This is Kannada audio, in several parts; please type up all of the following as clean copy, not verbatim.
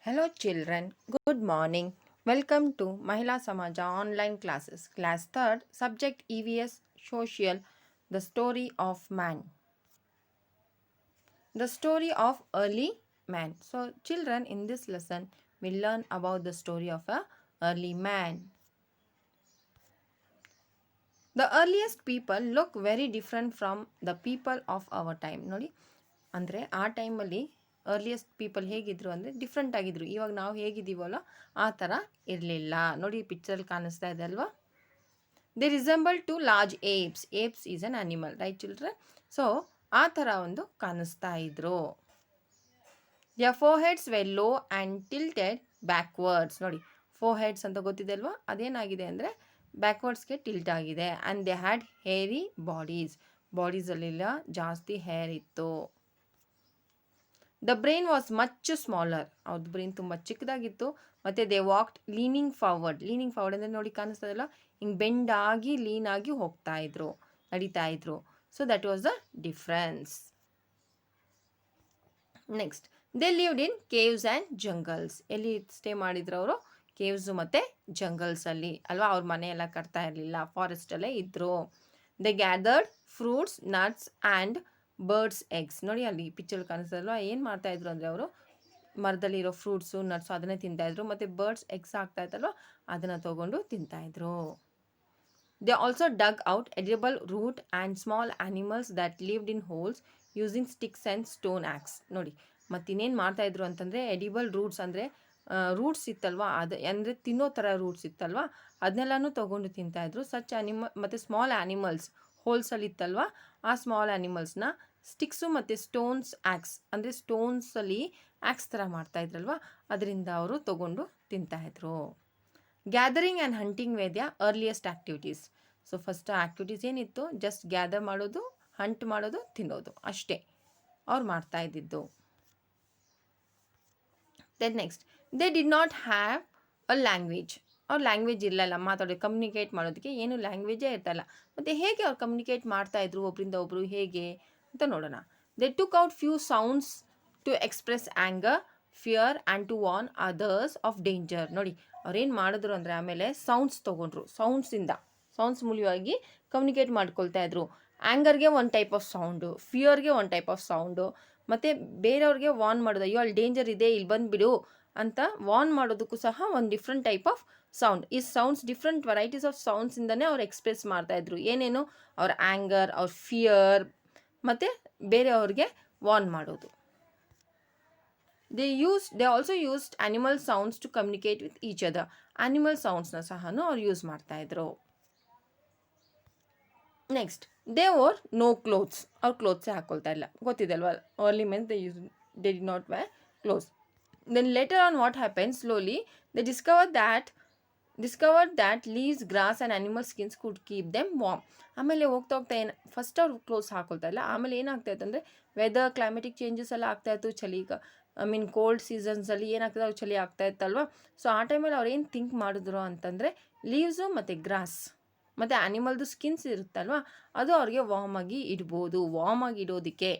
Hello children, good morning. Welcome to Mahila Samaja online classes. Class 3rd, subject EVS Social, the story of man. The story of early man. So children, in this lesson we learn about the story of a early man. The earliest people look very different from the people of our time. ನೋಡಿ ಅಂದರೆ ಆ ಟೈಮಲ್ಲಿ ಅರ್ಲಿಯೆಸ್ಟ್ ಪೀಪಲ್ ಹೇಗಿದ್ರು ಅಂದರೆ ಡಿಫ್ರೆಂಟ್ ಆಗಿದ್ರು. ಇವಾಗ ನಾವು ಹೇಗಿದ್ದೀವಲ್ಲ ಆ ಥರ ಇರಲಿಲ್ಲ. ನೋಡಿ ಪಿಕ್ಚರಲ್ಲಿ ಕಾಣಿಸ್ತಾ ಇದೆ ಅಲ್ವಾ. They resemble to large apes. Apes is an animal, right children? So ಆ ಥರ ಒಂದು ಕಾಣಿಸ್ತಾ ಇದ್ರು. The foreheads were low and tilted backwards. ನೋಡಿ ಫೋರ್ ಹೆಡ್ಸ್ ಅಂತ ಗೊತ್ತಿದೆ ಅಲ್ವಾ, ಅದೇನಾಗಿದೆ ಅಂದರೆ ಬ್ಯಾಕ್ವರ್ಡ್ಸ್ಗೆ ಟಿಲ್ಟ್ ಆಗಿದೆ. ಆ್ಯಂಡ್ ದೇ ಹ್ಯಾಡ್ ಹೇರಿ ಬಾಡೀಸಲ್ಲೆಲ್ಲ ಜಾಸ್ತಿ ಹೇರ್ ಇತ್ತು. The brain was much smaller. ಅವ್ರದ್ದು ಬ್ರೈನ್ ತುಂಬ ಚಿಕ್ಕದಾಗಿತ್ತು. ಮತ್ತು ದೇ ವಾಕ್ಡ್ ಲೀನಿಂಗ್ ಫಾರ್ವರ್ಡ್ ಅಂದರೆ ನೋಡಿ ಕಾಣಿಸ್ತದಲ್ಲ, ಹಿಂಗೆ ಬೆಂಡ್ ಆಗಿ ಲೀನಾಗಿ ನಡೀತಾ ಇದ್ರು. So that was the difference. Next, they lived in caves and jungles. ಎಲ್ಲಿ ಸ್ಟೇ ಮಾಡಿದ್ರು ಅವರು? ಕೇವ್ಸು ಮತ್ತು ಜಂಗಲ್ಸಲ್ಲಿ ಅಲ್ವಾ. ಅವ್ರ ಮನೆ ಎಲ್ಲ ಕಟ್ತಾ ಇರಲಿಲ್ಲ, ಫಾರೆಸ್ಟಲ್ಲೇ ಇದ್ದರು. They gathered fruits, nuts and birds eggs. ನೋಡಿ ಅಲ್ಲಿ ಪಿಕ್ಚರ್ ಕಾಣಿಸ್ತಲ್ವ, ಏನು ಮಾಡ್ತಾಯಿದ್ರು ಅಂದರೆ ಅವರು ಮರದಲ್ಲಿರೋ ಫ್ರೂಟ್ಸು ನಟ್ಸು ಅದನ್ನೇ ತಿಂತಾಯಿದ್ರು. ಮತ್ತು ಬರ್ಡ್ಸ್ ಎಗ್ಸ್ ಆಗ್ತಾಯಿತ್ತಲ್ವ ಅದನ್ನು ತೊಗೊಂಡು ತಿಂತಾಯಿದ್ರು. They also dug out edible root and small animals that lived in holes using sticks and stone axe. ನೋಡಿ ಮತ್ತಿನ್ನೇನು ಮಾಡ್ತಾಯಿದ್ರು ಅಂತಂದರೆ ಎಡಿಬಲ್ ರೂಟ್ಸ್ ಅಂದರೆ ರೂಟ್ಸ್ ಇತ್ತಲ್ವ, ಅದು ಅಂದರೆ ತಿನ್ನೋ ಥರ ರೂಟ್ಸ್ ಇತ್ತಲ್ವ, ಅದನ್ನೆಲ್ಲನೂ ತೊಗೊಂಡು ತಿಂತಾಯಿದ್ರು. ಸಚ್ ಮತ್ತು ಸ್ಮಾಲ್ ಆ್ಯನಿಮಲ್ಸ್ ಹೋಲ್ಸಲ್ಲಿ ಇತ್ತಲ್ವ, ಆ ಸ್ಮಾಲ್ ಆ್ಯನಿಮಲ್ಸ್ನ ಸ್ಟಿಕ್ಸು ಮತ್ತು ಸ್ಟೋನ್ಸ್ ಆ್ಯಕ್ಸ್ ಅಂದರೆ ಸ್ಟೋನ್ಸಲ್ಲಿ ಆ್ಯಕ್ಸ್ ಥರ ಮಾಡ್ತಾಯಿದ್ರಲ್ವ, ಅದರಿಂದ ಅವರು ತೊಗೊಂಡು ತಿಂತಾಯಿದ್ರು. Gathering and hunting were the earliest activities. So first activities ಏನಿತ್ತು, ಜಸ್ಟ್ ಗ್ಯಾದರ್ ಮಾಡೋದು, ಹಂಟ್ ಮಾಡೋದು, ತಿನ್ನೋದು, ಅಷ್ಟೇ ಅವ್ರು ಮಾಡ್ತಾಯಿದ್ದಿದ್ದು. Then next, they did not have a language. ಅವ್ರ ಲ್ಯಾಂಗ್ವೇಜ್ ಇರಲಿಲ್ಲ, ಕಮ್ಯುನಿಕೇಟ್ ಮಾಡೋದಕ್ಕೆ ಏನು ಲ್ಯಾಂಗ್ವೇಜೇ ಇರ್ತಲ್ಲ. ಮತ್ತು ಹೇಗೆ ಅವ್ರು ಕಮ್ಯುನಿಕೇಟ್ ಮಾಡ್ತಾಯಿದ್ರು ಒಬ್ಬರಿಂದ ಒಬ್ಬರು ಹೇಗೆ ಅಂತ ನೋಡೋಣ. They took out few sounds to express anger, fear and to warn others of danger. ನೋಡಿ ಅವ್ರೇನು ಮಾಡಿದ್ರು ಅಂದರೆ ಆಮೇಲೆ ಸೌಂಡ್ಸ್ ತೊಗೊಂಡ್ರು, ಸೌಂಡ್ಸ್ ಮೂಲವಾಗಿ ಕಮ್ಯುನಿಕೇಟ್ ಮಾಡ್ಕೊಳ್ತಾ ಇದ್ರು. ಆ್ಯಂಗರ್ಗೆ ಒಂದು ಟೈಪ್ ಆಫ್ ಸೌಂಡು, ಫಿಯರ್ಗೆ ಒಂದು ಟೈಪ್ ಆಫ್ ಸೌಂಡು, ಮತ್ತು ಬೇರೆಯವ್ರಿಗೆ ವಾರ್ನ್ ಮಾಡೋದು, ಅಯ್ಯೋ ಅಲ್ಲಿ ಡೇಂಜರ್ ಇದೆ ಇಲ್ಲಿ ಬಂದುಬಿಡು ಅಂತ ವಾರ್ನ್ ಮಾಡೋದಕ್ಕೂ ಸಹ ಒಂದು ಡಿಫ್ರೆಂಟ್ ಟೈಪ್ ಆಫ್ ಸೌಂಡ್. ಈ ಸೌಂಡ್ಸ್ ಡಿಫ್ರೆಂಟ್ ವೆರೈಟೀಸ್ ಆಫ್ ಸೌಂಡ್ಸಿಂದನೇ ಅವ್ರು ಎಕ್ಸ್ಪ್ರೆಸ್ ಮಾಡ್ತಾಯಿದ್ರು. ಏನೇನು? ಅವ್ರ ಆ್ಯಂಗರ್, ಅವ್ರ ಫಿಯರ್ ಮತ್ತು ಬೇರೆಯವ್ರಿಗೆ ವಾರ್ನ್ ಮಾಡೋದು. They also used animal sounds to communicate with each other. Animal ಸೌಂಡ್ಸ್ನ ಸಹ ಅವ್ರು ಯೂಸ್ ಮಾಡ್ತಾಯಿದ್ರು. Next, they wore no clothes. ಅವ್ರು ಕ್ಲೋತ್ಸೇ ಹಾಕ್ಕೊಳ್ತಾ ಇಲ್ಲ, ಗೊತ್ತಿದೆ ಅಲ್ವಾ, early men they did not wear clothes. Then later on what happened, slowly they discovered that leaves, grass and animal skins could keep them warm. ಆಮೇಲೆ ಹೋಗ್ತಾ ಫಸ್ಟ್ ಅವ್ರು ಕ್ಲೋತ್ಸ್ ಹಾಕೊಳ್ತಾ ಇಲ್ಲ, ಆಮೇಲೆ ಏನಾಗ್ತಾಯಿತ್ತು ಅಂದರೆ ವೆದರ್ ಕ್ಲೈಮೆಟಿಕ್ ಚೇಂಜಸ್ ಎಲ್ಲ ಆಗ್ತಾಯಿತ್ತು. ಕೋಲ್ಡ್ ಸೀಸನ್ಸಲ್ಲಿ ಏನಾಗ್ತದೆ, ಚಳಿ ಆಗ್ತಾಯಿತ್ತಲ್ವ. ಸೊ ಆ ಟೈಮಲ್ಲಿ ಅವ್ರು ಏನು ಥಿಂಕ್ ಮಾಡಿದ್ರು ಅಂತಂದರೆ ಲೀವ್ಸು ಮತ್ತು ಗ್ರಾಸ್ ಮತ್ತು ಆ್ಯನಿಮಲ್ದು ಸ್ಕಿನ್ಸ್ ಇರುತ್ತಲ್ವ, ಅದು ಅವ್ರಿಗೆ ವಾರ್ಮಾಗಿ ಇಡೋದಕ್ಕೆ.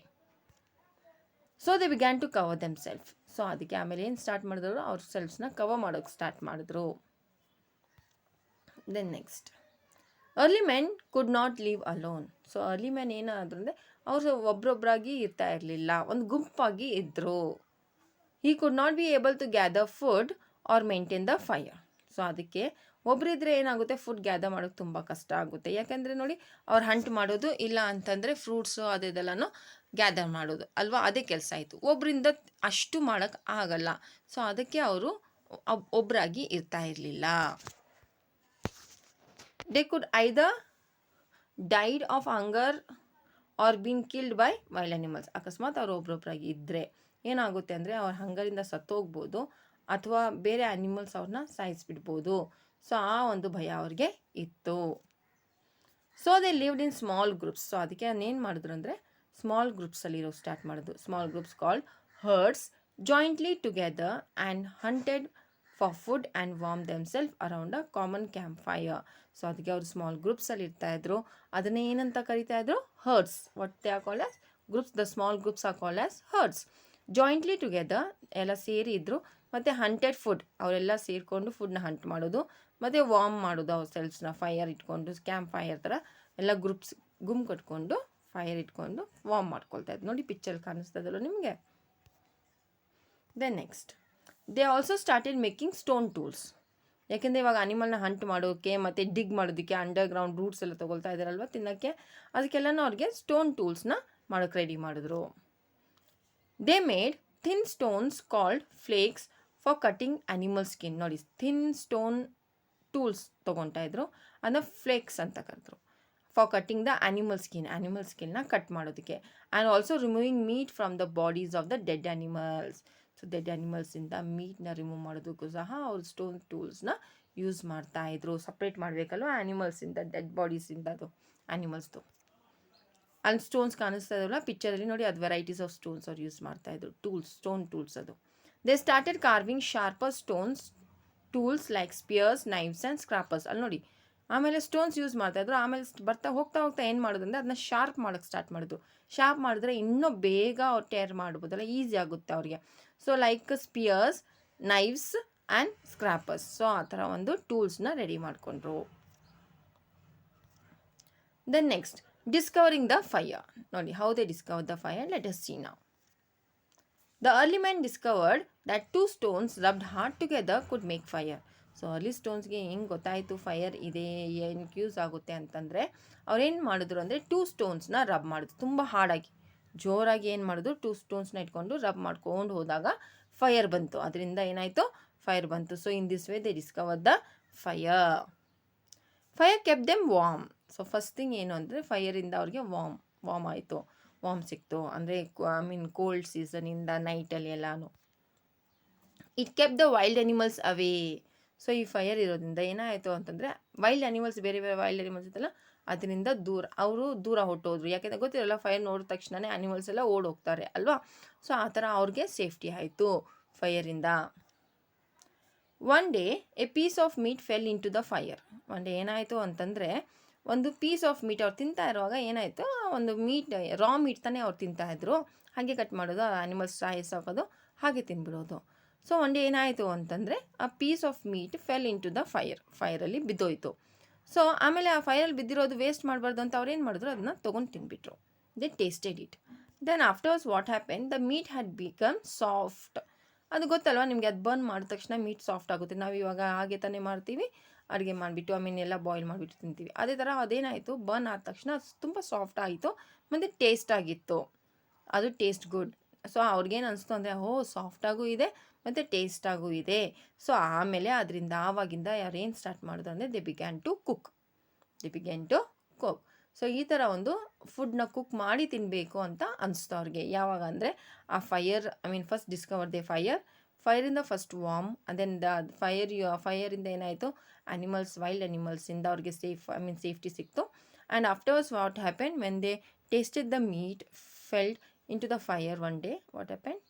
So they began to cover them self. So ಅದಕ್ಕೆ ಆಮೇಲೆ ಏನು ಸ್ಟಾರ್ಟ್ ಮಾಡಿದ್ರು, ಅವ್ರ ಸೆಲ್ಫ್ಸ್ನ ಕವರ್ ಮಾಡೋಕ್ಕೆ ಸ್ಟಾರ್ಟ್ ಮಾಡಿದ್ರು. Then next, early men could not leave alone. So early men ಏನಾದ್ರು ಅಂದರೆ ಅವರು ಒಬ್ರೊಬ್ಬರಾಗಿ ಇರ್ತಾ ಇರಲಿಲ್ಲ, ಒಂದು ಗುಂಪಾಗಿ ಇದ್ದರು. He could not be able to gather food or maintain the fire. So ಅದಕ್ಕೆ ಒಬ್ಬರಿದ್ರೆ ಏನಾಗುತ್ತೆ, ಫುಡ್ ಗ್ಯಾದರ್ ಮಾಡೋಕ್ಕೆ ತುಂಬ ಕಷ್ಟ ಆಗುತ್ತೆ. ಯಾಕೆಂದರೆ ನೋಡಿ ಅವ್ರು ಹಂಟ್ ಮಾಡೋದು, ಇಲ್ಲ ಅಂತಂದರೆ ಫ್ರೂಟ್ಸು ಅದೆಲ್ಲನೂ ಗ್ಯಾದರ್ ಮಾಡೋದು ಅಲ್ವಾ, ಅದೇ ಕೆಲಸ ಆಯಿತು. ಒಬ್ಬರಿಂದ ಅಷ್ಟು ಮಾಡೋಕ್ಕೆ ಆಗಲ್ಲ. ಸೊ ಅದಕ್ಕೆ ಅವರು ಒಬ್ಬರಾಗಿ ಇರ್ತಾ ಇರಲಿಲ್ಲ. They could either died of hunger are been killed by wild animals. ಅಕಸ್ಮಾತ್ ಅವರು ಒಬ್ಬರೊಬ್ಬರಾಗಿ ಇದ್ದರೆ ಏನಾಗುತ್ತೆ ಅಂದರೆ ಅವ್ರ ಹಂಗರಿಂದ ಸತ್ತೋಗ್ಬೋದು, ಅಥವಾ ಬೇರೆ ಅನಿಮಲ್ಸ್ ಅವ್ರನ್ನ ಸಾಯಿಸಿಬಿಡ್ಬೋದು. ಸೊ ಆ ಒಂದು ಭಯ ಅವ್ರಿಗೆ ಇತ್ತು. So they lived in small groups. So ಅದಕ್ಕೆ ಏನು ಮಾಡಿದ್ರು ಅಂದರೆ ಸ್ಮಾಲ್ ಗ್ರೂಪ್ಸಲ್ಲಿ ಇರೋ ಸ್ಟಾರ್ಟ್ ಮಾಡೋದು. Small groups called hertz jointly together and hunted for food and warm themself around a common camp fire. So ಅದಕ್ಕೆ ಅವರು ಸ್ಮಾಲ್ ಗ್ರೂಪ್ಸಲ್ಲಿ ಇರ್ತಾಯಿದ್ರು. ಅದನ್ನೇ ಏನಂತ ಕರಿತಾ ಇದ್ರು? Hertz. What they are called as groups. The small groups are called as hertz. Jointly together ಎಲ್ಲ ಸೇರಿ ಇದ್ದರು. ಮತ್ತು ಹಂಟೆಡ್ ಫುಡ್, ಅವರೆಲ್ಲ ಸೇರಿಕೊಂಡು ಫುಡ್ನ ಹಂಟ್ ಮಾಡೋದು, ಮತ್ತು ವಾರ್ಮ್ ಮಾಡೋದು ಅವ್ರ ಸೆಲ್ಫ್ಸ್ನ ಫೈರ್ ಇಟ್ಕೊಂಡು, ಕ್ಯಾಂಪ್ ಫೈರ್ ಥರ ಎಲ್ಲ ಗ್ರೂಪ್ಸ್ ಗುಂಪು ಕಟ್ಕೊಂಡು ಫೈರ್ ಇಟ್ಕೊಂಡು ವಾರ್ಮ್ ಮಾಡ್ಕೊಳ್ತಾ ಇದ್ದು. ನೋಡಿ ಪಿಕ್ಚರ್ ಕಾಣಿಸ್ತದಲ್ಲ ನಿಮಗೆ. Then next they also started making stone tools. ಯಾಕೆಂದರೆ ಇವಾಗ ಅನಿಮಲ್ನ ಹಂಟ್ ಮಾಡೋಕ್ಕೆ ಮತ್ತು ಡಿಗ್ ಮಾಡೋದಕ್ಕೆ ಅಂಡರ್ಗ್ರೌಂಡ್ ರೂಟ್ಸ್ ಎಲ್ಲ ತೊಗೊಳ್ತಾ ಇದ್ದಾರಲ್ವ ತಿನ್ನೋಕ್ಕೆ, ಅದಕ್ಕೆಲ್ಲನೂ ಅವ್ರಿಗೆ ಸ್ಟೋನ್ ಟೂಲ್ಸ್ನ ಮಾಡೋಕ್ಕೆ ರೆಡಿ ಮಾಡಿದ್ರು. They made thin stones called flakes for cutting animal skin. ನೋಡಿ, ಥಿನ್ ಸ್ಟೋನ್ ಟೂಲ್ಸ್ ತೊಗೊತಾ ಇದ್ರು, ಅದನ್ನ ಫ್ಲೇಕ್ಸ್ ಅಂತ ಕರೆದ್ರು. ಫಾರ್ ಕಟ್ಟಿಂಗ್ ದ ಅನಿಮಲ್ ಸ್ಕಿನ್ನ ಕಟ್ ಮಾಡೋದಕ್ಕೆ. And also removing meat from the bodies of the dead animals. So dead ಅನಿಮಲ್ಸಿಂದ ಮೀಟ್ನ ರಿಮೂವ್ ಮಾಡೋದಕ್ಕೂ ಸಹ ಅವ್ರು ಸ್ಟೋನ್ ಟೂಲ್ಸ್ನ ಯೂಸ್ ಮಾಡ್ತಾಯಿದ್ರು. ಸಪ್ರೇಟ್ ಮಾಡಬೇಕಲ್ವ ಆ್ಯನಿಮಲ್ಸಿಂದ, ಡೆಡ್ ಬಾಡೀಸಿಂದ ಅದು ಆ್ಯನಿಮಲ್ಸ್ದು. ಅಲ್ಲಿ ಸ್ಟೋನ್ಸ್ ಕಾಣಿಸ್ತಾ ಇದ್ದಾವಲ್ಲ ಪಿಕ್ಚರಲ್ಲಿ ನೋಡಿ, ಅದು ವೆರೈಟೀಸ್ ಆಫ್ ಸ್ಟೋನ್ಸ್ ಅವ್ರು ಯೂಸ್ ಮಾಡ್ತಾಯಿದ್ರು. ಸ್ಟೋನ್ ಟೂಲ್ಸ್ ಅದು. They started carving sharper stones tools like spears, knives and scrapers. ಅಲ್ಲಿ ನೋಡಿ, ಆಮೇಲೆ ಸ್ಟೋನ್ಸ್ ಯೂಸ್ ಮಾಡ್ತಾಯಿದ್ರು. ಆಮೇಲೆ ಹೋಗ್ತಾ ಏನು ಮಾಡೋದು ಅಂದರೆ ಅದನ್ನ ಶಾರ್ಪ್ ಮಾಡೋಕ್ಕೆ ಸ್ಟಾರ್ಟ್ ಮಾಡಿದ್ರು. ಶಾರ್ಪ್ ಮಾಡಿದ್ರೆ ಇನ್ನೂ ಬೇಗ ಅವ್ರು ಟೇರ್ ಮಾಡ್ಬೋದಲ್ಲ, ಈಸಿ ಆಗುತ್ತೆ ಅವ್ರಿಗೆ. So like spears, knives and scrapers. So ಆ ಥರ ಒಂದು ಟೂಲ್ಸ್ನ ರೆಡಿ ಮಾಡಿಕೊಂಡ್ರು. Then next discovering the fire. ನೋಡಿ, how they discover the fire, let us see now. The early men discovered that two stones rubbed hard together could make fire. So early ಸ್ಟೋನ್ಸ್ಗೆ ಹೆಂಗೆ ಗೊತ್ತಾಯಿತು ಫೈರ್ ಇದೆ, ಏನಕ್ಕೆ ಯೂಸ್ ಆಗುತ್ತೆ ಅಂತಂದರೆ, ಅವ್ರೇನು ಮಾಡಿದ್ರು ಅಂದರೆ 2 ಸ್ಟೋನ್ಸ್ನ ರಬ್ ಮಾಡಿದ್ರು. ತುಂಬ ಹಾರ್ಡಾಗಿ, ಜೋರಾಗಿ ಏನು ಮಾಡಿದ್ರು, 2 ಸ್ಟೋನ್ಸ್ನ ಇಟ್ಕೊಂಡು ರಬ್ ಮಾಡ್ಕೊಂಡು ಹೋದಾಗ ಫೈರ್ ಬಂತು. ಅದರಿಂದ ಏನಾಯಿತು, ಫೈರ್ ಬಂತು. So in this way they discover the fire. Fire kept them warm. So first thing ಏನು ಅಂದರೆ ಫೈರಿಂದ ಅವ್ರಿಗೆ ವಾರ್ಮ್ ಆಯಿತು, ವಾರ್ಮ್ ಸಿಕ್ತು. ಅಂದರೆ ಕೋಲ್ಡ್ ಸೀಸನಿಂದ ನೈಟಲ್ಲಿ ಎಲ್ಲನೂ. It kept the wild animals away. So ಈ ಫೈರ್ ಇರೋದ್ರಿಂದ ಏನಾಯಿತು ಅಂತಂದರೆ, ವೈಲ್ಡ್ ಅನಿಮಲ್ಸ್, ಬೇರೆ ಬೇರೆ ವೈಲ್ಡ್ ಅನಿಮಲ್ಸ್ ಇತ್ತಲ್ಲ, ಅದರಿಂದ ದೂರ ಹೊಟ್ಟೋದ್ರು. ಯಾಕೆಂದರೆ ಗೊತ್ತಿರಲ್ಲ, ಫೈರ್ ನೋಡಿದ ತಕ್ಷಣವೇ ಅನಿಮಲ್ಸ್ ಎಲ್ಲ ಓಡೋಗ್ತಾರೆ ಅಲ್ವಾ. ಸೊ ಆ ಥರ ಅವ್ರಿಗೆ ಸೇಫ್ಟಿ ಆಯಿತು ಫೈರಿಂದ. One day a piece of meat fell into the fire. One day ಏನಾಯಿತು ಅಂತಂದರೆ, ಒಂದು ಪೀಸ್ ಆಫ್ ಮೀಟ್ ಅವ್ರು ತಿಂತಾ ಇರುವಾಗ ಏನಾಯಿತು, ಒಂದು ರಾ ಮೀಟ್ ತಾನೇ ಅವ್ರು ತಿಂತಾಯಿದ್ರು. ಹಾಗೆ ಕಟ್ ಮಾಡೋದು, ಅನಿಮಲ್ಸ್ ಸಾಯಿಸೋದು, ಹಾಗೆ ತಿನ್ಬಿಡೋದು. ಸೊ ಒನ್ ಡೇ ಏನಾಯಿತು ಅಂತಂದರೆ, ಆ piece of meat fell into the ಫೈರಲ್ಲಿ ಬಿದ್ದೋಯ್ತು. ಸೊ ಆಮೇಲೆ ಆ ಫೈರಲ್ಲಿ ಬಿದ್ದಿರೋದು ವೇಸ್ಟ್ ಮಾಡಬಾರ್ದು ಅಂತ ಅವ್ರು ಏನು ಮಾಡಿದ್ರು, ಅದನ್ನ ತೊಗೊಂಡು ತಿನ್ಬಿಟ್ರು. They tasted it. Then afters what happen, the meat had become soft. ಅದು ಗೊತ್ತಲ್ವ ನಿಮಗೆ, ಅದು ಬರ್ನ್ ಮಾಡಿದ ತಕ್ಷಣ ಮೀಟ್ ಸಾಫ್ಟ್ ಆಗುತ್ತೆ. ನಾವು ಇವಾಗ ಹಾಗೆ ತಾನೇ ಮಾಡ್ತೀವಿ, ಅಡುಗೆ ಮಾಡಿಬಿಟ್ಟು ಎಲ್ಲ ಬಾಯ್ಲ್ ಮಾಡಿಬಿಟ್ಟು ತಿಂತೀವಿ. ಅದೇ ಥರ ಅದೇನಾಯಿತು, ಬರ್ನ್ ಆದ ತಕ್ಷಣ ತುಂಬ ಸಾಫ್ಟ್ ಆಯಿತು ಮತ್ತು ಟೇಸ್ಟ್ ಆಗಿತ್ತು. ಅದು ಟೇಸ್ಟ್ ಗುಡ್. ಸೊ ಅವ್ರಿಗೇನು ಅನಿಸ್ತು ಅಂದರೆ, ಸಾಫ್ಟಾಗೂ ಇದೆ ಮತ್ತು ಟೇಸ್ಟಾಗೂ ಇದೆ. ಸೊ ಆಮೇಲೆ ಅದರಿಂದ ಆವಾಗಿಂದ ಯಾರೇನು ಸ್ಟಾರ್ಟ್ ಮಾಡಿದ್ರು ಅಂದರೆ, they began to cook. So ಈ ಥರ ಒಂದು ಫುಡ್ನ ಕುಕ್ ಮಾಡಿ ತಿನ್ನಬೇಕು ಅಂತ ಅನಿಸ್ತು ಅವ್ರಿಗೆ. ಯಾವಾಗ ಅಂದರೆ ಆ ಫಸ್ಟ್ ಡಿಸ್ಕವರ್ ದೇ ಫೈರಿಂದ ಫಸ್ಟ್ ವಾರ್ಮ್, ದೆನ್ ಫೈರಿಂದ ಏನಾಯಿತು, ವೈಲ್ಡ್ ಅನಿಮಲ್ಸಿಂದ ಅವ್ರಿಗೆ ಸೇಫ್ಟಿ ಸಿಕ್ತು. And afters what happen, when they tasted the meat felt into the fire one day, what happen,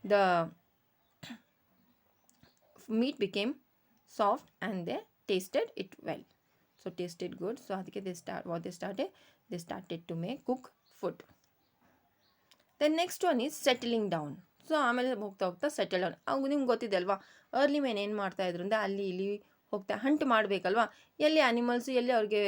the meat became soft and they tasted it well. So tasted good. So adike they started to cook food. The next one is settling down. So ಆಮೇಲೆ ಹೋಗ್ತಾ ಸೆಟಲ್ ಡೌನ್. ಅವಾಗ ನಿಮ್ಗೆ ಗೊತ್ತಿದೆ ಅಲ್ವಾ, ಅರ್ಲಿ ಮೇನ್ ಏನು ಮಾಡ್ತಾಯಿದ್ರು ಅಂದರೆ, ಅಲ್ಲಿ ಇಲ್ಲಿ ಹಂಟ್ ಮಾಡಬೇಕಲ್ವಾ, ಎಲ್ಲಿ ಅನಿಮಲ್ಸು, ಎಲ್ಲಿ ಅವ್ರಿಗೆ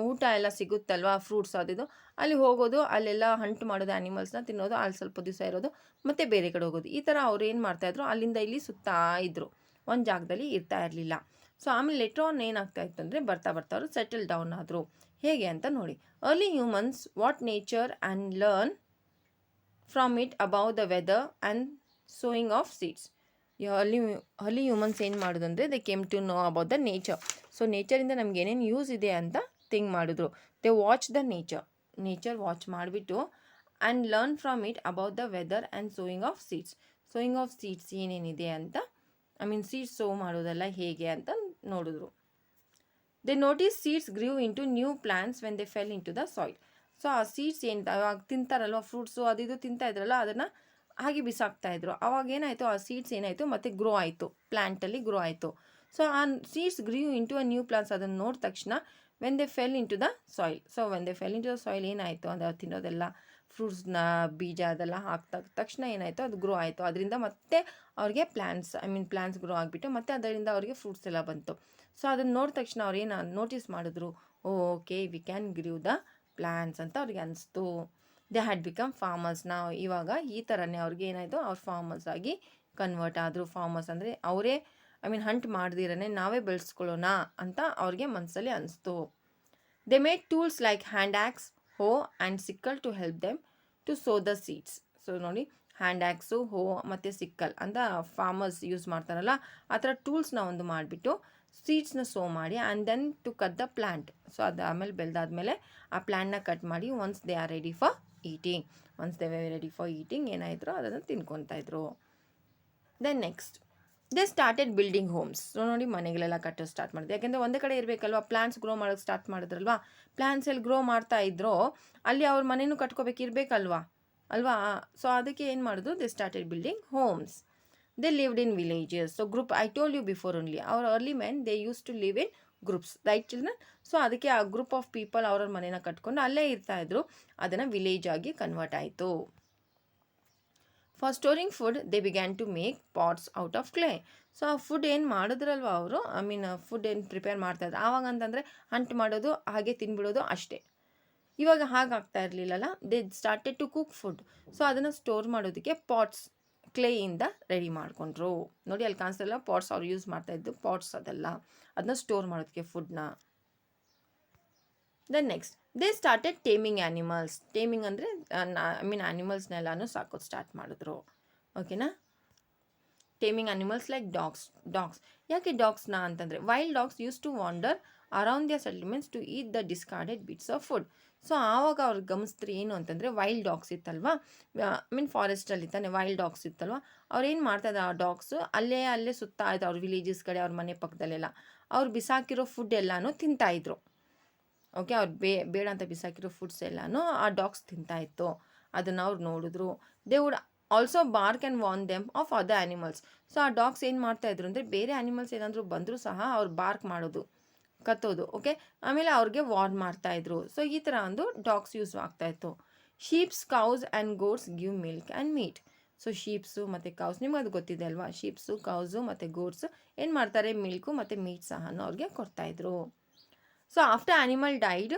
ಊಟ ಎಲ್ಲ ಸಿಗುತ್ತಲ್ವ, ಫ್ರೂಟ್ಸ್ ಅದಿದ್ದು, ಅಲ್ಲಿ ಹೋಗೋದು, ಅಲ್ಲೆಲ್ಲ ಹಂಟ್ ಮಾಡೋದು, ಆ್ಯನಿಮಲ್ಸ್ನ ತಿನ್ನೋದು, ಅಲ್ಲಿ ಸ್ವಲ್ಪ ದಿವಸ ಇರೋದು, ಮತ್ತು ಬೇರೆ ಕಡೆ ಹೋಗೋದು. ಈ ಥರ ಅವ್ರು ಏನು ಮಾಡ್ತಾಯಿದ್ರು, ಅಲ್ಲಿಂದ ಇಲ್ಲಿ ಸುತ್ತಾ ಇದ್ದರು, ಒಂದು ಜಾಗದಲ್ಲಿ ಇರ್ತಾ ಇರಲಿಲ್ಲ. ಸೊ ಆಮೇಲೆ ಲೆಟ್ರ್ ಆನ್ ಏನಾಗ್ತಾ ಇತ್ತು ಅಂದರೆ, ಬರ್ತಾ ಅವರು ಸೆಟಲ್ ಡೌನ್ ಆದರು. ಹೇಗೆ ಅಂತ ನೋಡಿ. Early humans what nature and learn from it about the weather and sowing of seeds. Early humans ಏನು ಮಾಡೋದು ಅಂದರೆ, they came to know about the nature. So ನೇಚರಿಂದ ನಮ್ಗೆ ಏನೇನು ಯೂಸ್ ಇದೆ ಅಂತ ಥಿಂಕ್ ಮಾಡಿದ್ರು. They watch the nature watch ಮಾಡಿಬಿಟ್ಟು and learn from it about the weather and sowing of seeds ಏನೇನಿದೆ ಅಂತ, ಸೀಡ್ಸ್ ಸೋ ಮಾಡೋದೆಲ್ಲ ಹೇಗೆ ಅಂತ ನೋಡಿದ್ರು. They notice seeds grew into new plants when they fell into the soil. So ಆ ಸೀಡ್ಸ್ ಏನು ಅವಾಗ ತಿಂತಾರಲ್ವ, ಫ್ರೂಟ್ಸು ಅದು ಇದು ತಿಂತಾ ಇದ್ರಲ್ಲ, ಅದನ್ನು ಹಾಗೆ ಬಿಸಾಕ್ತಾಯಿದ್ರು. ಆವಾಗ ಏನಾಯಿತು, ಆ ಸೀಡ್ಸ್ ಏನಾಯಿತು ಮತ್ತು ಗ್ರೋ ಆಯಿತು, ಪ್ಲ್ಯಾಂಟಲ್ಲಿ ಗ್ರೋ ಆಯಿತು. ಸೊ ಆ seeds grew into a new plants. ಅದನ್ನು ನೋಡಿದ ತಕ್ಷಣ when they fell into the soil. So when they fell into the soil ಏನಾಯಿತು ಅಂದರೆ ಅದು ತಿನ್ನೋದೆಲ್ಲ ಫ್ರೂಟ್ಸ್ನ ಬೀಜ ಅದೆಲ್ಲ ಹಾಕಿದ ತಕ್ಷಣ ಏನಾಯಿತು, ಅದು ಗ್ರೋ ಆಯಿತು. ಅದರಿಂದ ಮತ್ತೆ ಅವ್ರಿಗೆ ಪ್ಲ್ಯಾಂಟ್ಸ್ ಗ್ರೋ ಆಗಿಬಿಟ್ಟು ಮತ್ತೆ ಅದರಿಂದ ಅವರಿಗೆ ಫ್ರೂಟ್ಸ್ ಎಲ್ಲ ಬಂತು. ಸೊ ಅದನ್ನು ನೋಡಿದ ತಕ್ಷಣ ಅವ್ರು ಏನು ನೋಟಿಸ್ ಮಾಡಿದ್ರು, okay we can grew the plants ಅಂತ ಅವ್ರಿಗೆ ಅನಿಸ್ತು. They had become farmers. ನಾವು ಇವಾಗ ಈ ಥರನೇ ಅವ್ರಿಗೆ ಏನಾಯಿತು, ಅವ್ರು ಫಾರ್ಮರ್ಸ್ ಆಗಿ ಕನ್ವರ್ಟ್ ಆದರು. ಫಾರ್ಮರ್ಸ್ ಅಂದರೆ ಅವರೇ ಹಂಟ್ ಮಾಡ್ದಿರೇ ನಾವೇ ಬೆಳೆಸ್ಕೊಳ್ಳೋಣ ಅಂತ ಅವ್ರಿಗೆ ಮನಸ್ಸಲ್ಲಿ ಅನಿಸ್ತು. They made tools like hand axe, hoe and sickle to help them to sow the seeds. So ನೋಡಿ, ಹ್ಯಾಂಡ್ ಆ್ಯಕ್ಸು, ಹೋ ಮತ್ತು ಸಿಕ್ಕಲ್ ಅಂತ ಫಾರ್ಮರ್ಸ್ ಯೂಸ್ ಮಾಡ್ತಾರಲ್ಲ, ಆ ಥರ ಟೂಲ್ಸ್ನ ಒಂದು ಮಾಡಿಬಿಟ್ಟು ಸೀಡ್ಸ್ನ ಸೋ ಮಾಡಿ and then to cut the plant. So ಅದು ಆಮೇಲೆ ಬೆಳೆದಾದ್ಮೇಲೆ ಆ ಪ್ಲ್ಯಾಂಟ್ನ ಕಟ್ ಮಾಡಿ once they are ready for eating ಏನಾಯಿದ್ರು ಅದನ್ನು ತಿನ್ಕೊತಾಯಿದ್ರು. Then next they started building homes. So ನೋಡಿ, ಮನೆಗಳೆಲ್ಲ ಕಟ್ಟೋದು ಸ್ಟಾರ್ಟ್ ಮಾಡಿದ್ರು. ಯಾಕೆಂದರೆ ಒಂದೇ ಕಡೆ ಇರಬೇಕಲ್ವ, ಪ್ಲ್ಯಾಂಟ್ಸ್ ಗ್ರೋ ಮಾಡೋಕ್ಕೆ ಸ್ಟಾರ್ಟ್ ಮಾಡಿದ್ರಲ್ವ. ಪ್ಲ್ಯಾಂಟ್ಸ್ ಎಲ್ಲಿ ಗ್ರೋ ಮಾಡ್ತಾ ಇದ್ರೋ ಅಲ್ಲಿ ಅವ್ರ ಮನೇನೂ ಕಟ್ಕೋಬೇಕಿರ್ಬೇಕಲ್ವಾ. ಸೊ ಅದಕ್ಕೆ ಏನು ಮಾಡಿದ್ರು, they started building homes. They lived in villages. So group, I told you before only, ಅವ್ರ early men they use to live in groups, right children. So ಅದಕ್ಕೆ ಆ ಗ್ರೂಪ್ ಆಫ್ ಪೀಪಲ್ ಅವ್ರವ್ರ ಮನೇನ ಕಟ್ಕೊಂಡು ಅಲ್ಲೇ ಇರ್ತಾಯಿದ್ರು. ಅದನ್ನು ವಿಲೇಜ್ ಆಗಿ ಕನ್ವರ್ಟ್ ಆಯಿತು. For storing food they began to make pots out of clay. So ಆ ಫುಡ್ ಏನು ಮಾಡಿದ್ರಲ್ವ ಅವರು, ಫುಡ್ ಏನು ಪ್ರಿಪೇರ್ ಮಾಡ್ತಾಯಿದ್ರು ಆವಾಗ ಅಂತಂದರೆ ಹಂಟ್ ಮಾಡೋದು ಹಾಗೆ ತಿನ್ಬಿಡೋದು ಅಷ್ಟೇ. ಇವಾಗ ಹಾಗಾಗ್ತಾ ಇರಲಿಲ್ಲಲ್ಲ, they started to cook food. So ಅದನ್ನು ಸ್ಟೋರ್ ಮಾಡೋದಕ್ಕೆ ಪಾಟ್ಸ್ ಕ್ಲೇಯಿಂದ ರೆಡಿ ಮಾಡಿಕೊಂಡ್ರು. ನೋಡಿ ಅಲ್ಲಿ ಕಾಣಿಸ್ತಲ್ಲ, ಪಾಟ್ಸ್ ಅವ್ರು ಯೂಸ್ ಮಾಡ್ತಾಯಿದ್ದು ಪಾಟ್ಸ್, ಅದನ್ನ ಸ್ಟೋರ್ ಮಾಡೋದಕ್ಕೆ ಫುಡ್ನ. Then next they started taming animals. Taming ಅಂದರೆ ಆ್ಯನಿಮಲ್ಸ್ನೆಲ್ಲನೂ ಸಾಕೋದು ಸ್ಟಾರ್ಟ್ ಮಾಡಿದ್ರು. ಓಕೆನಾ. Taming animals like dogs. ಯಾಕೆ ಡಾಗ್ಸ್ನ ಅಂತಂದರೆ, wild dogs use to wander around their settlements to eat the discarded bits of food. So ಆವಾಗ ಅವ್ರಿಗೆ ಗಮನಿಸಿದ್ರೆ ಏನು ಅಂತಂದರೆ, ವೈಲ್ಡ್ ಡಾಗ್ಸ್ ಇತ್ತಲ್ವ, ಫಾರೆಸ್ಟಲ್ಲಿ ತಾನೆ ವೈಲ್ಡ್ ಡಾಗ್ಸ್ ಇತ್ತಲ್ವ, ಅವ್ರೇನು ಮಾಡ್ತಾಯಿದ್ರು, ಆ ಡಾಗ್ಸು ಅಲ್ಲೇ ಸುತ್ತಾ ಇದ್ರು ಅವ್ರ ವಿಲೇಜಸ್ ಕಡೆ, ಅವ್ರ ಮನೆ ಪಕ್ಕದಲ್ಲೆಲ್ಲ ಅವ್ರು ಬಿಸಾಕಿರೋ ಫುಡ್ ಎಲ್ಲನೂ ತಿಂತಾಯಿದ್ರು. ಓಕೆ, ಅವ್ರು ಬೇಡ ಅಂತ ಬಿಸಾಕಿರೋ ಫುಡ್ಸ್ ಎಲ್ಲನೂ ಆ ಡಾಗ್ಸ್ ತಿಂತಾಯಿತ್ತು. ಅದನ್ನು ಅವ್ರು ನೋಡಿದ್ರು. They would also bark and warn them of other animals. So ಆ ಡಾಗ್ಸ್ ಏನು ಮಾಡ್ತಾಯಿದ್ರು ಅಂದರೆ, ಬೇರೆ ಆ್ಯನಿಮಲ್ಸ್ ಏನಾದರೂ ಬಂದರೂ ಸಹ ಅವ್ರು ಬಾರ್ಕ್ ಮಾಡೋದು, ಕತ್ತೋದು. ಓಕೆ, ಆಮೇಲೆ ಅವ್ರಿಗೆ ವಾರ್ನ್ ಮಾಡ್ತಾಯಿದ್ರು. ಸೊ ಈ ಥರ ಒಂದು ಡಾಗ್ಸ್ ಯೂಸ್ ಆಗ್ತಾಯಿತ್ತು. Sheeps, cows and goats give milk and meat. So sheeps ಮತ್ತು ಕೌಸ್, ನಿಮಗೆ ಅದು ಗೊತ್ತಿದೆ ಅಲ್ವಾ, ಶೀಪ್ಸು, ಕೌಸು ಮತ್ತು ಗೋಟ್ಸ್ ಏನು ಮಾಡ್ತಾರೆ, ಮಿಲ್ಕು ಮತ್ತು ಮೀಟ್ ಸಹ ಅವ್ರಿಗೆ ಕೊಡ್ತಾಯಿದ್ರು. So after animal died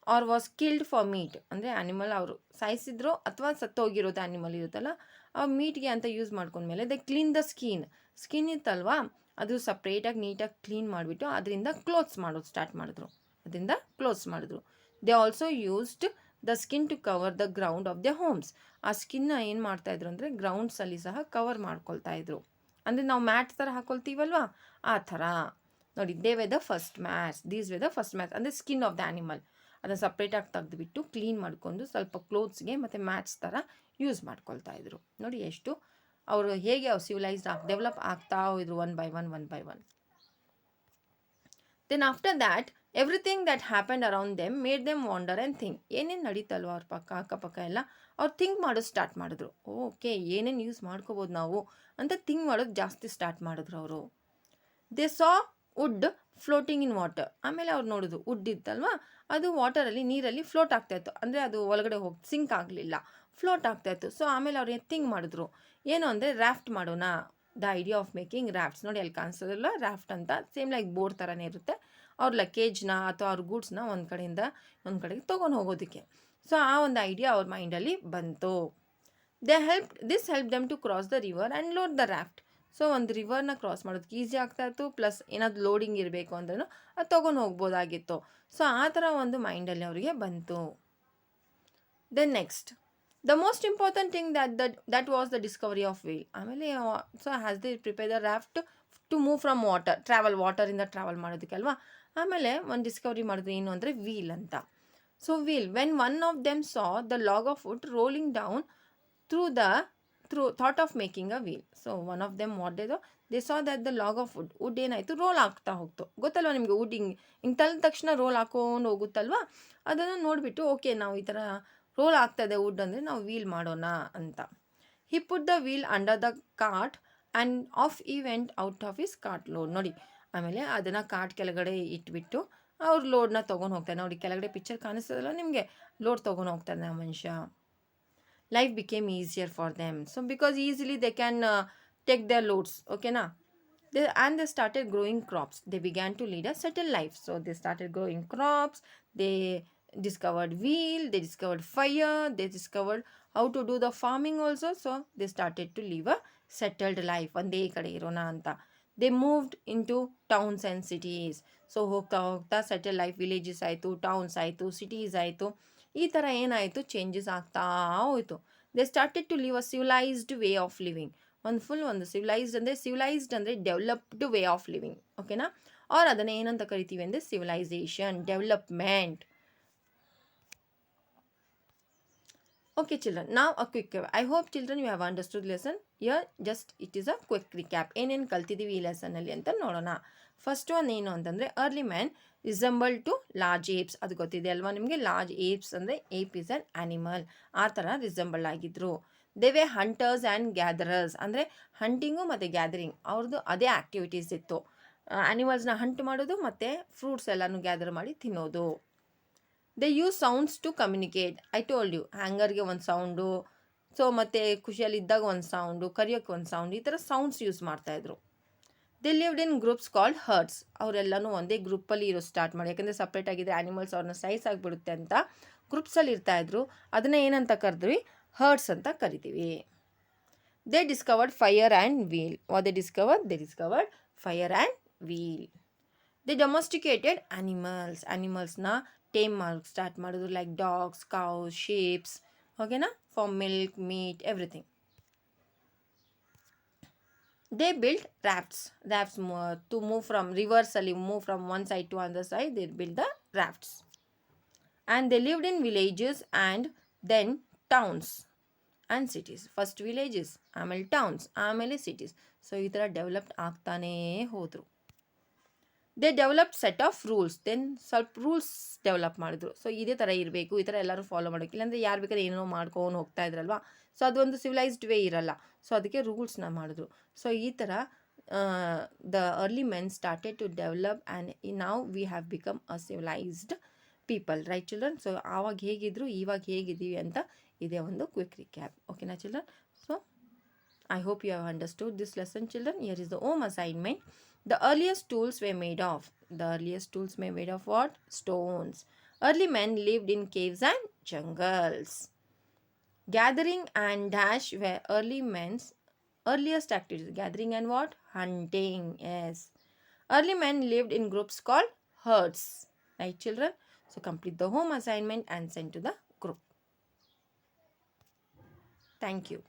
or was killed for meat, ಅಂದರೆ ಆ್ಯನಿಮಲ್ ಅವರು ಸಾಯಿಸಿದ್ರು ಅಥವಾ ಸತ್ತೋಗಿರೋದು ಆ್ಯನಿಮಲ್ ಇರುತ್ತಲ್ಲ, ಆ ಮೀಟ್ಗೆ ಅಂತ ಯೂಸ್ ಮಾಡ್ಕೊಂಡ್ಮೇಲೆ ದೇ ಕ್ಲೀನ್ ದ ಸ್ಕಿನ್ ಇತ್ತಲ್ವಾ, ಅದು ಸಪ್ರೇಟಾಗಿ ನೀಟಾಗಿ ಕ್ಲೀನ್ ಮಾಡಿಬಿಟ್ಟು ಅದರಿಂದ ಕ್ಲೋತ್ಸ್ ಮಾಡೋದು ಸ್ಟಾರ್ಟ್ ಮಾಡಿದ್ರು. They also used the skin to cover the ground of the homes. ಆ ಸ್ಕಿನ್ನ ಏನು ಮಾಡ್ತಾಯಿದ್ರು ಅಂದರೆ ಗ್ರೌಂಡ್ಸಲ್ಲಿ ಸಹ ಕವರ್ ಮಾಡ್ಕೊಳ್ತಾ ಇದ್ರು. ಅಂದರೆ ನಾವು ಮ್ಯಾಟ್ ಥರ ಹಾಕ್ಕೊಳ್ತೀವಲ್ವಾ, ಆ ಥರ. ನೋಡಿ, these were the first mats ಅಂದರೆ ಸ್ಕಿನ್ ಆಫ್ ದ ಆ್ಯನಿಮಲ್. ಅದನ್ನು ಸಪ್ರೇಟಾಗಿ ತೆಗೆದುಬಿಟ್ಟು ಕ್ಲೀನ್ ಮಾಡ್ಕೊಂಡು ಸ್ವಲ್ಪ ಕ್ಲೋತ್ಸ್ಗೆ ಮತ್ತು ಮ್ಯಾಟ್ಸ್ ಥರ ಯೂಸ್ ಮಾಡ್ಕೊಳ್ತಾ ಇದ್ರು. ನೋಡಿ ಎಷ್ಟು ಅವರು ಹೇಗೆ ಸಿವಿಲೈಸ್ಡ್ ಡೆವಲಪ್ ಆಗ್ತಾ ಹೋದ್ರು one by one. Then after that everything that happened around them made them wander and think. ಏನೇನು ನಡೀತಲ್ವ ಅವ್ರ ಅಕ್ಕಪಕ್ಕ ಎಲ್ಲ ಅವ್ರು ಥಿಂಕ್ ಮಾಡೋದು ಸ್ಟಾರ್ಟ್ ಮಾಡಿದ್ರು. ಓಕೆ, ಏನೇನು ಯೂಸ್ ಮಾಡ್ಕೋಬೋದು ನಾವು ಅಂತ ಥಿಂಕ್ ಮಾಡೋದು ಜಾಸ್ತಿ ಸ್ಟಾರ್ಟ್ ಮಾಡಿದ್ರು ಅವರು. They saw wood floating in water. ಆಮೇಲೆ ಅವ್ರು ನೋಡೋದು ವುಡ್ ಇತ್ತಲ್ವ, ಅದು ವಾಟರಲ್ಲಿ, ನೀರಲ್ಲಿ ಫ್ಲೋಟ್ ಆಗ್ತಾಯಿತ್ತು. ಅಂದರೆ ಅದು ಒಳಗಡೆ ಹೋಗಿ ಸಿಂಕ್ ಆಗಲಿಲ್ಲ, ಫ್ಲೋಟ್ ಆಗ್ತಾಯಿತ್ತು. ಸೊ ಆಮೇಲೆ ಅವ್ರು ಥಿಂಕ್ ಮಾಡಿದ್ರು, ಏನು ಅಂದರೆ ರಾಫ್ಟ್ ಮಾಡೋಣ. The idea of making rafts. ನೋಡಿ ಅಲ್ಲಿ ಕಾಣಿಸೋದಿಲ್ಲ, ರಾಫ್ಟ್ ಅಂತ ಸೇಮ್ ಲೈಕ್ ಬೋಟ್ ಥರನೇ ಇರುತ್ತೆ. ಅವ್ರ ಲಗೇಜ್ನ ಅಥವಾ ಅವ್ರ ಗೂಡ್ಸ್ನ ಒಂದು ಕಡೆಯಿಂದ ಒಂದು ಕಡೆಗೆ ತೊಗೊಂಡು ಹೋಗೋದಕ್ಕೆ. ಸೊ ಆ ಒಂದು ಐಡಿಯಾ ಅವ್ರ ಮೈಂಡಲ್ಲಿ ಬಂತು. This help them to cross the river and load the raft. So ಒಂದು ರಿವರ್ನ ಕ್ರಾಸ್ ಮಾಡೋದಕ್ಕೆ ಈಸಿ ಆಗ್ತಾಯಿತ್ತು, ಪ್ಲಸ್ ಏನಾದರೂ ಲೋಡಿಂಗ್ ಇರಬೇಕು ಅಂದ್ರೂ ಅದು ತೊಗೊಂಡು ಹೋಗ್ಬೋದಾಗಿತ್ತು. ಸೊ ಆ ಥರ ಒಂದು ಮೈಂಡಲ್ಲಿ ಅವರಿಗೆ ಬಂತು. Then next the most important thing that was the discovery of wheel. ಆಮೇಲೆ so has they prepare the raft to move from ವಾಟರಿಂದ ಟ್ರಾವೆಲ್ ಮಾಡೋದಕ್ಕೆ ಅಲ್ವಾ. ಆಮೇಲೆ ಒಂದು ಡಿಸ್ಕವರಿ ಮಾಡಿದ್ರು, ಏನು ಅಂದರೆ ವೀಲ್ ಅಂತ. So wheel, when one of them saw the log of wood rolling down through thought of making a wheel. So one of them what they saw that the log of wood ಏನಾಯಿತು, ರೋಲ್ ಆಗ್ತಾ ಹೋಗ್ತು. ಗೊತ್ತಲ್ವ ನಿಮಗೆ, ವುಡ್ ಹಿಂಗೆ ತಳ್ಳಿದ ತಕ್ಷಣ ರೋಲ್ ಹಾಕೊಂಡು ಹೋಗುತ್ತಲ್ವ. ಅದನ್ನು ನೋಡಿಬಿಟ್ಟು ಓಕೆ ನಾವು ಈ ಥರ ರೋಲ್ ಆಗ್ತಾಯಿದೆ ವುಡ್ ಅಂದರೆ ನಾವು ವೀಲ್ ಮಾಡೋಣ ಅಂತ. He put the wheel under the cart and off he went out of his cart load. ನೋಡಿ, ಆಮೇಲೆ ಅದನ್ನು ಕಾರ್ಟ್ ಕೆಳಗಡೆ ಇಟ್ಬಿಟ್ಟು ಅವ್ರ ಲೋಡ್ನ ತೊಗೊಂಡು ಹೋಗ್ತಾರೆ. ನೋಡಿ, ಕೆಳಗಡೆ ಪಿಕ್ಚರ್ ಕಾಣಿಸ್ತದಲ್ಲ ನಿಮಗೆ, ಲೋಡ್ ತೊಗೊಂಡು ಹೋಗ್ತಾನೆ ಆ ಮನುಷ್ಯ. Life became easier for them. So because easily they can take their loads, okay na. They started growing crops. They began to lead a settled life. So they started growing crops. They discovered wheel. They discovered fire. They discovered how to do the farming also. So they started to live a settled life. ಒಂದೇ ಕಡೆ ಇರೋಣ ಅಂತ. They moved into towns and cities. So ಹೋಗ್ತಾ ಹೋಗ್ತಾ ಸೆಟಲ್ ಲೈಫ್, ವಿಲೇಜಸ್ ಆಯಿತು, ಟೌನ್ಸ್ ಆಯಿತು, ಸಿಟೀಸ್ ಆಯಿತು. ಈ ಥರ ಏನಾಯಿತು, ಚೇಂಜಸ್ ಆಗ್ತಾ ಹೋಯಿತು. They started to live a civilized way of living. ಒಂದು ಸಿವಿಲೈಸ್ಡ್ ಅಂದರೆ ಡೆವಲಪ್ಡ್ ವೇ ಆಫ್ ಲಿವಿಂಗ್, ಓಕೆನಾ. ಆರ್ ಅದನ್ನು ಏನಂತ ಕರಿತೀವಿ ಅಂದರೆ civilization, development. Okay children, now a quick I hope children you have understood lesson. Here just it is a quick recap. ಏನೇನು ಕಲ್ತಿದ್ದೀವಿ ಈ ಲೆಸನಲ್ಲಿ ಅಂತ ನೋಡೋಣ. ಫಸ್ಟ್ ಒನ್ ಏನು ಅಂತಂದರೆ, early man resemble to large apes. ಅದು ಗೊತ್ತಿದೆ ಅಲ್ವಾ ನಿಮಗೆ. ಲಾರ್ಜ್ ಏಪ್ಸ್ ಅಂದರೆ ಏಪ್ ಇಸ್ ಅನ್ ಆ್ಯನಿಮಲ್, ಆ ಥರ ರಿಸೆಂಬಲ್ ಆಗಿದ್ರು. They way hunters and gatherers, ಅಂದರೆ ಹಂಟಿಂಗು ಮತ್ತು ಗ್ಯಾದರಿಂಗ್ ಅವ್ರದ್ದು ಅದೇ ಆ್ಯಕ್ಟಿವಿಟೀಸ್ ಇತ್ತು. ಆ್ಯನಿಮಲ್ಸ್ನ ಹಂಟ್ ಮಾಡೋದು ಮತ್ತು ಫ್ರೂಟ್ಸ್ ಎಲ್ಲನೂ ಗ್ಯಾದರ್ ಮಾಡಿ ತಿನ್ನೋದು. They use sounds to communicate. I told you, ಹ್ಯಾಂಗರ್ಗೆ ಒಂದು ಸೌಂಡು, ಸೊ ಮತ್ತು ಖುಷಿಯಲ್ಲಿದ್ದಾಗ ಒಂದು ಸೌಂಡು, ಕರಿಯೋಕ್ಕೆ ಒಂದು ಸೌಂಡ್, ಈ ಥರ ಸೌಂಡ್ಸ್ ಯೂಸ್ ಮಾಡ್ತಾಯಿದ್ರು. They lived in groups called herds. ಅವರೆಲ್ಲನೂ ಒಂದೇ ಗ್ರೂಪಲ್ಲಿ ಇರೋ ಸ್ಟಾರ್ಟ್ ಮಾಡಿ, ಯಾಕಂದರೆ ಸಪ್ರೇಟ್ ಆಗಿದ್ದರೆ ಆ್ಯನಿಮಲ್ಸ್ ಅವ್ರನ್ನ ಸೈಜ್ ಆಗಿಬಿಡುತ್ತೆ ಅಂತ ಗ್ರೂಪ್ಸಲ್ಲಿ ಇರ್ತಾಯಿದ್ರು. ಅದನ್ನು ಏನಂತ ಕರೆದ್ವಿ, ಹರ್ಡ್ಸ್ ಅಂತ ಕರಿತೀವಿ. They discovered fire and wheel. What they discovered fire and wheel. They domesticated ಆ್ಯನಿಮಲ್ಸ್ನ ಟೇಮ್ ಮಾಡೋಕ್ಕೆ ಸ್ಟಾರ್ಟ್ ಮಾಡಿದ್ರು, ಲೈಕ್ ಡಾಗ್ಸ್, ಕೌಸ್, ಶೀಪ್ಸ್, ಓಕೆನಾ, for milk, meat, everything. They build rafts to move from ರಿವರ್ಸಲ್ಲಿ move from one side to other side. They build the rafts. And they lived in villages and then towns and cities. First villages, ಆಮೇಲೆ ಟೌನ್ಸ್, ಆಮೇಲೆ ಸಿಟೀಸ್. ಸೊ ಈ ಥರ ಡೆವಲಪ್ಡ್ ಆಗ್ತಾನೇ ಹೋದರು. They developed set of rules. Then ಸ್ವಲ್ಪ ರೂಲ್ಸ್ ಡೆವಲಪ್ ಮಾಡಿದ್ರು. ಸೊ ಇದೇ ಥರ ಇರಬೇಕು, ಈ ಥರ ಎಲ್ಲರೂ ಫಾಲೋ ಮಾಡೋಕ್ಕೆ, ಇಲ್ಲಾಂದರೆ ಯಾರು ಬೇಕಾದ್ರೆ ಏನೋ ಮಾಡ್ಕೊಂಡು ಹೋಗ್ತಾ ಇದ್ರಲ್ವಾ. ಸೊ ಅದೊಂದು ಸಿವಿಲೈಸ್ಡ್ ವೇ ಇರಲ್ಲ. ಸೊ ಅದಕ್ಕೆ ರೂಲ್ಸ್ನ ಮಾಡಿದ್ರು. ಸೊ ಈ ಥರ the early men started to develop and now we have become a civilized people, right children. So ಆವಾಗ ಹೇಗಿದ್ರು, ಇವಾಗ ಹೇಗಿದ್ದೀವಿ ಅಂತ ಇದೇ ಒಂದು ಕ್ವಿಕ್ ರಿಕ್ಯಾಪ್, ಓಕೆನಾ children. So I hope you have understood this lesson children. Here is the home assignment. The earliest tools were made of what? Stones. Early men lived in caves and jungles. Gathering and dash were early men's earliest activities. Gathering and what? Hunting. Yes. Early men lived in groups called herds. Right children? So complete the home assignment and send to the group. Thank you.